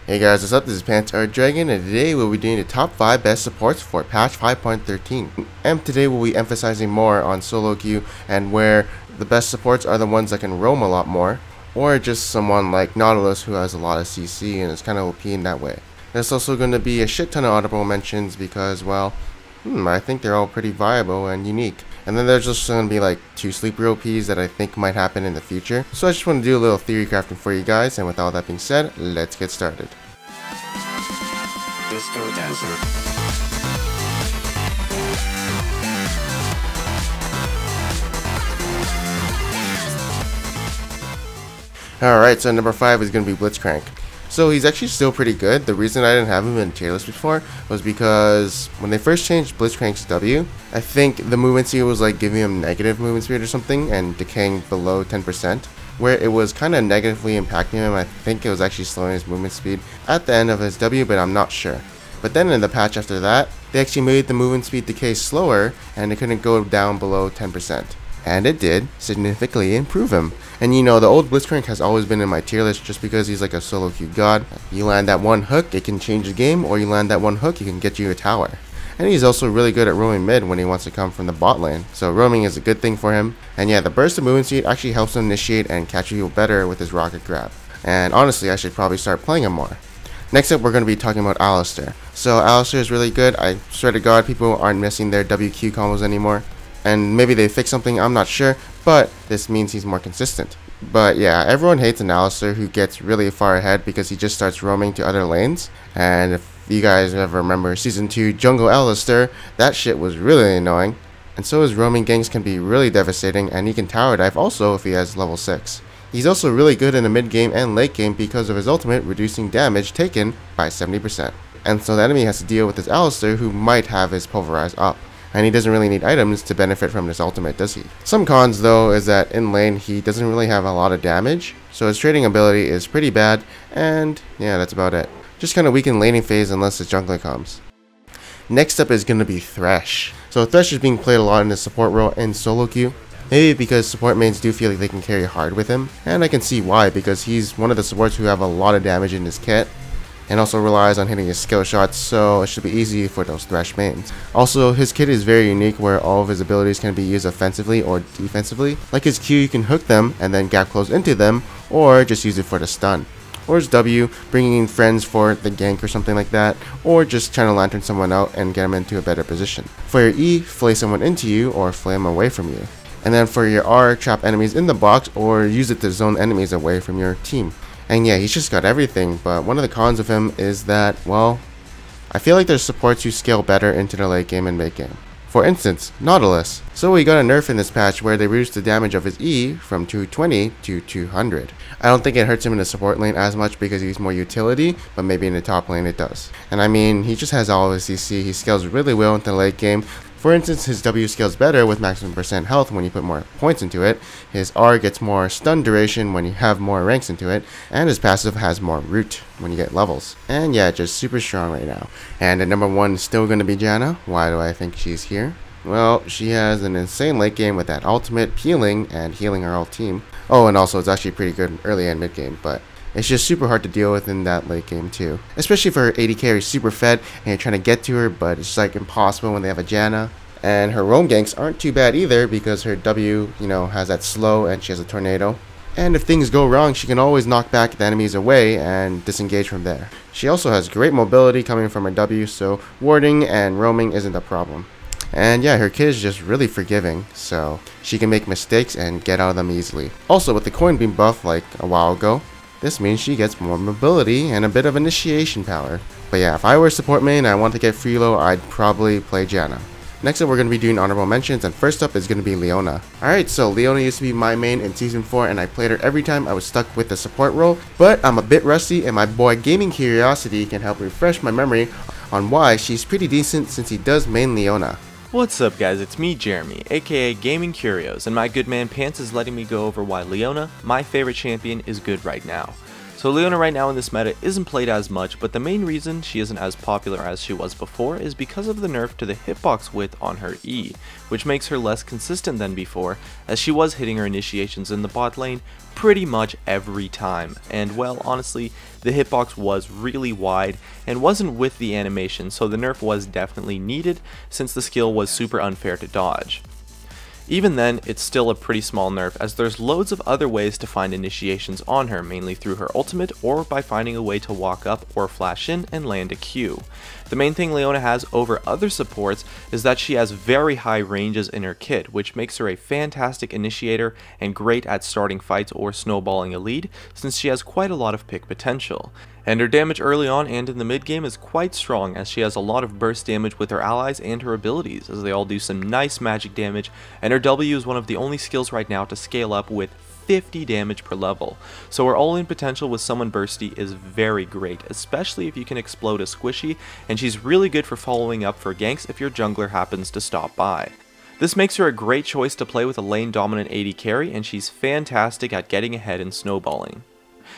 Hey guys, what's up? This is Dragon, and today we'll be doing the top 5 best supports for patch 5.13. And today we'll be emphasizing more on solo queue and where the best supports are the ones that can roam a lot more, or just someone like Nautilus who has a lot of CC and is kind of OP in that way. There's also going to be a shit ton of honorable mentions because, well, I think they're all pretty viable and unique. And then there's just going to be like 2 sleeper OPs that I think might happen in the future. So I just want to do a little theory crafting for you guys, and with all that being said, let's get started. Disco Desert. Alright, so number 5 is going to be Blitzcrank. So he's actually still pretty good. The reason I didn't have him in tier list before was because when they first changed Blitzcrank's W, I think the movement speed was like giving him negative movement speed or something and decaying below 10%, where it was kind of negatively impacting him. I think it was actually slowing his movement speed at the end of his W, but I'm not sure. But then in the patch after that, they actually made the movement speed decay slower and it couldn't go down below 10%. And it did significantly improve him. And you know, the old Blitzcrank has always been in my tier list just because he's like a solo queue god. You land that one hook, it can change the game, or you land that one hook, it can get you a tower. And he's also really good at roaming mid when he wants to come from the bot lane, so roaming is a good thing for him. And yeah, the burst of movement speed actually helps him initiate and catch people better with his rocket grab. And honestly, I should probably start playing him more. Next up, we're going to be talking about Alistar. So Alistar is really good. I swear to God, people aren't missing their WQ combos anymore. And maybe they fixed something, I'm not sure, but this means he's more consistent. But yeah, everyone hates an Alistar who gets really far ahead because he just starts roaming to other lanes. And if you guys ever remember Season 2 Jungle Alistar, that shit was really annoying. And so his roaming ganks can be really devastating, and he can tower dive also if he has level 6. He's also really good in the mid game and late game because of his ultimate reducing damage taken by 70%. And so the enemy has to deal with this Alistar who might have his pulverize up. And he doesn't really need items to benefit from this ultimate, does he? Some cons though is that in lane he doesn't really have a lot of damage, so his trading ability is pretty bad, and yeah, that's about it. Just kind of weak in laning phase unless his jungler comes. Next up is going to be Thresh. So Thresh is being played a lot in the support role in solo queue. Maybe because support mains do feel like they can carry hard with him, and I can see why, because he's one of the supports who have a lot of damage in his kit, and also relies on hitting his skill shots, so it should be easy for those Thresh mains. Also, his kit is very unique where all of his abilities can be used offensively or defensively. Like his Q, you can hook them and then gap close into them, or just use it for the stun. Or his W, bringing in friends for the gank or something like that, or just trying to lantern someone out and get them into a better position. For your E, flay someone into you or flay them away from you. And then for your R, trap enemies in the box or use it to zone enemies away from your team. And yeah, he's just got everything, but one of the cons of him is that, well, I feel like there's supports who scale better into the late game and mid game. For instance, Nautilus. So we got a nerf in this patch where they reduced the damage of his E from 220 to 200. I don't think it hurts him in the support lane as much because he's more utility, but maybe in the top lane it does. And I mean, he just has all of his CC, he scales really well into the late game. For instance, his W scales better with maximum % health when you put more points into it, his R gets more stun duration when you have more ranks into it, and his passive has more root when you get levels. And yeah, just super strong right now. And at number 1 is still going to be Janna. Why do I think she's here? Well, she has an insane late game with that ultimate peeling and healing her whole team. Oh, and also it's actually pretty good early and mid game, but it's just super hard to deal with in that late game too. Especially for her AD carry super fed and you're trying to get to her, but it's like impossible when they have a Janna. And her roam ganks aren't too bad either because her W, has that slow and she has a tornado. And if things go wrong, she can always knock back the enemies away and disengage from there. She also has great mobility coming from her W, so warding and roaming isn't a problem. And yeah, her kit is just really forgiving, so she can make mistakes and get out of them easily. Also, with the coin beam buff like a while ago, this means she gets more mobility and a bit of initiation power. But yeah, if I were a support main and I want to get free low, I'd probably play Janna. Next up, we're going to be doing honorable mentions, and first up is going to be Leona. Alright, so Leona used to be my main in Season 4, and I played her every time I was stuck with the support role, but I'm a bit rusty, and my boy Gaming Curiosity can help refresh my memory on why she's pretty decent since he does main Leona. What's up guys, it's me Jeremy, aka Gaming Curios, and my good man Pants is letting me go over why Leona, my favorite champion, is good right now. So So Leona right now in this meta isn't played as much, but the main reason she isn't as popular as she was before is because of the nerf to the hitbox width on her E, which makes her less consistent than before, as she was hitting her initiations in the bot lane pretty much every time. And well, honestly, the hitbox was really wide and wasn't with the animation, so the nerf was definitely needed since the skill was super unfair to dodge. Even then, it's still a pretty small nerf, as there's loads of other ways to find initiations on her, mainly through her ultimate or by finding a way to walk up or flash in and land a Q. The main thing Leona has over other supports is that she has very high ranges in her kit, which makes her a fantastic initiator and great at starting fights or snowballing a lead, since she has quite a lot of pick potential. And her damage early on and in the mid game is quite strong, as she has a lot of burst damage with her allies and her abilities, as they all do some nice magic damage, and her W is one of the only skills right now to scale up with 50 damage per level. So her all-in potential with someone bursty is very great, especially if you can explode a squishy, and she's really good for following up for ganks if your jungler happens to stop by. This makes her a great choice to play with a lane dominant AD carry, and she's fantastic at getting ahead and snowballing.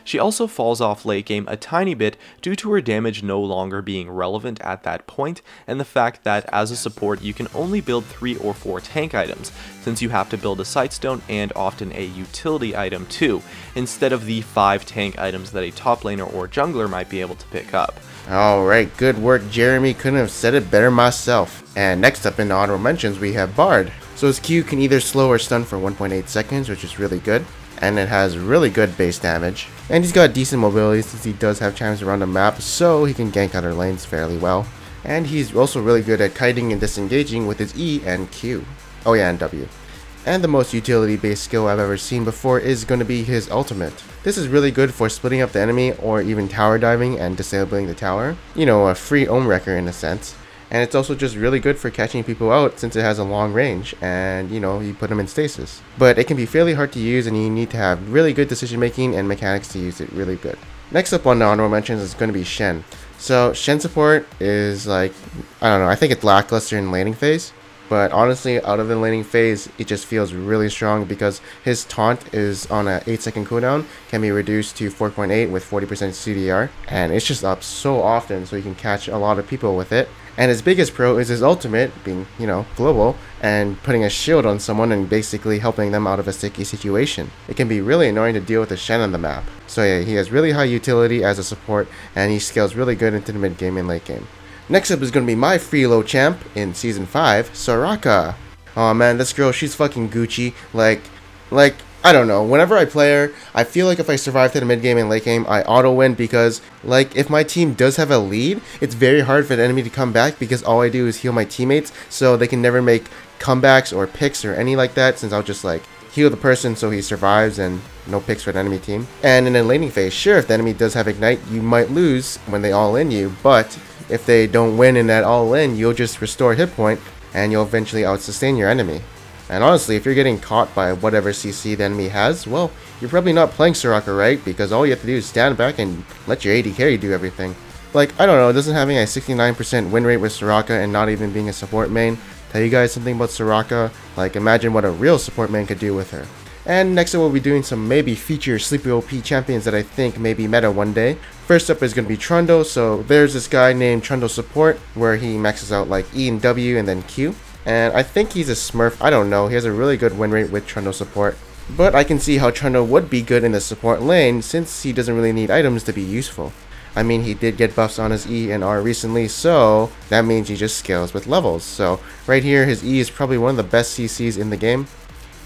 She also falls off late game a tiny bit due to her damage no longer being relevant at that point, and the fact that as a support you can only build 3 or 4 tank items, since you have to build a sightstone and often a utility item too, instead of the 5 tank items that a top laner or jungler might be able to pick up. Alright, good work Jeremy, couldn't have said it better myself. And next up in the honorable mentions we have Bard. So his Q can either slow or stun for 1.8 seconds, which is really good. And it has really good base damage, and he's got decent mobility since he does have chimes around the map, so he can gank other lanes fairly well. And he's also really good at kiting and disengaging with his E and Q. Oh yeah, and W. And the most utility based skill I've ever seen before is going to be his ultimate. This is really good for splitting up the enemy or even tower diving and disabling the tower. You know, a free ohm wrecker in a sense. And it's also just really good for catching people out since it has a long range and, you know, you put them in stasis. But it can be fairly hard to use and you need to have really good decision making and mechanics to use it really good. Next up on the honorable mentions is going to be Shen. So Shen support is like, I don't know, I think it's lackluster in laning phase. But honestly, out of the laning phase, it just feels really strong because his taunt is on a 8-second cooldown, can be reduced to 4.8 with 40% CDR, and it's just up so often so you can catch a lot of people with it. And his biggest pro is his ultimate, being, you know, global, and putting a shield on someone and basically helping them out of a sticky situation. It can be really annoying to deal with a Shen on the map. So yeah, he has really high utility as a support, and he scales really good into the mid game and late game. Next up is going to be my freelo champ in Season 5, Soraka. Oh man, this girl, she's fucking Gucci. Like, I don't know, whenever I play her, I feel like if I survive to the mid game and late game, I auto-win because, like, if my team does have a lead, it's very hard for the enemy to come back because all I do is heal my teammates, so they can never make comebacks or picks or any like that, since I'll just, like, heal the person so he survives and no picks for the enemy team. And in the laning phase, sure, if the enemy does have Ignite, you might lose when they all-in you, but if they don't win in that all-in, you'll just restore hit point, and you'll eventually out-sustain your enemy. And honestly, if you're getting caught by whatever CC the enemy has, well, you're probably not playing Soraka right, because all you have to do is stand back and let your AD carry do everything. Like, I don't know, doesn't having a 69% win rate with Soraka and not even being a support main tell you guys something about Soraka? Like, imagine what a real support main could do with her. And next up we'll be doing some maybe feature sleepy OP champions that I think may be meta one day. First up is going to be Trundle. So there's this guy named Trundle Support where he maxes out like E and W and then Q. And I think he's a smurf, I don't know, he has a really good win rate with Trundle Support. But I can see how Trundle would be good in the support lane since he doesn't really need items to be useful. I mean, he did get buffs on his E and R recently, so that means he just scales with levels. So right here, his E is probably one of the best CCs in the game.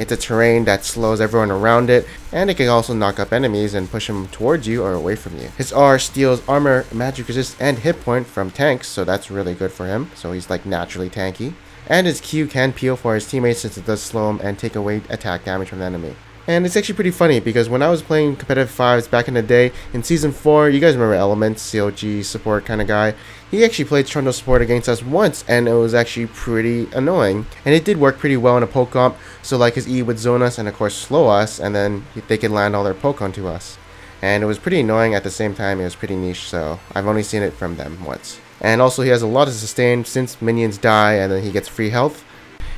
It's a terrain that slows everyone around it, and it can also knock up enemies and push them towards you or away from you. His R steals armor, magic resist, and hit point from tanks, so that's really good for him, so he's like naturally tanky. And his Q can peel for his teammates since it does slow him and take away attack damage from the enemy. And it's actually pretty funny because when I was playing competitive 5s back in the day, in Season 4, you guys remember Elements, COG support kind of guy, he actually played Trundle support against us once and it was actually pretty annoying. And it did work pretty well in a poke comp, so like his E would zone us and of course slow us, and then they could land all their poke onto us. And it was pretty annoying at the same time, it was pretty niche, so I've only seen it from them once. And also he has a lot of sustain since minions die and then he gets free health.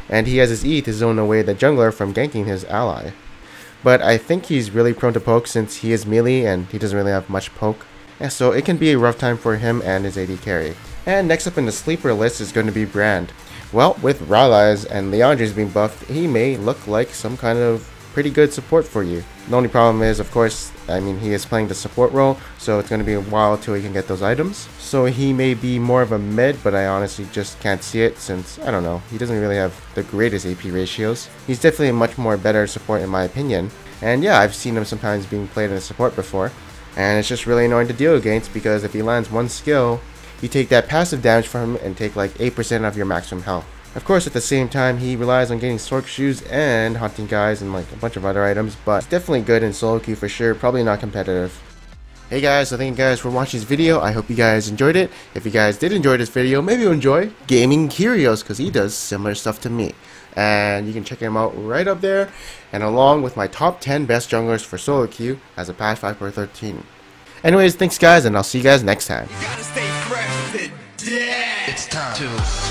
And he has his E to zone away the jungler from ganking his ally. but I think he's really prone to poke since he is melee and he doesn't really have much poke. And so it can be a rough time for him and his AD carry. And next up in the sleeper list is going to be Brand. Well, with Rallies and Leandres being buffed, he may look like some kind of pretty good support for you. The only problem is, of course, he is playing the support role, so it's going to be a while till he can get those items. So he may be more of a mid, but I honestly just can't see it since, I don't know, he doesn't really have the greatest AP ratios. He's definitely a much more better support in my opinion. And yeah, I've seen him sometimes being played in a support before. And it's just really annoying to deal against because if he lands one skill, you take that passive damage from him and take like 8% of your maximum health. Of course, at the same time, he relies on getting Sork shoes and hunting guys and like a bunch of other items, but it's definitely good in solo queue for sure, probably not competitive. Hey guys, so thank you guys for watching this video. I hope you guys enjoyed it. If you guys did enjoy this video, maybe you'll enjoy gaming Curios because he does similar stuff to me. And you can check him out right up there, and along with my top 10 best junglers for solo queue as a patch 5.13. Anyways, thanks guys, and I'll see you guys next time. You gotta stay fresh to death. It's time to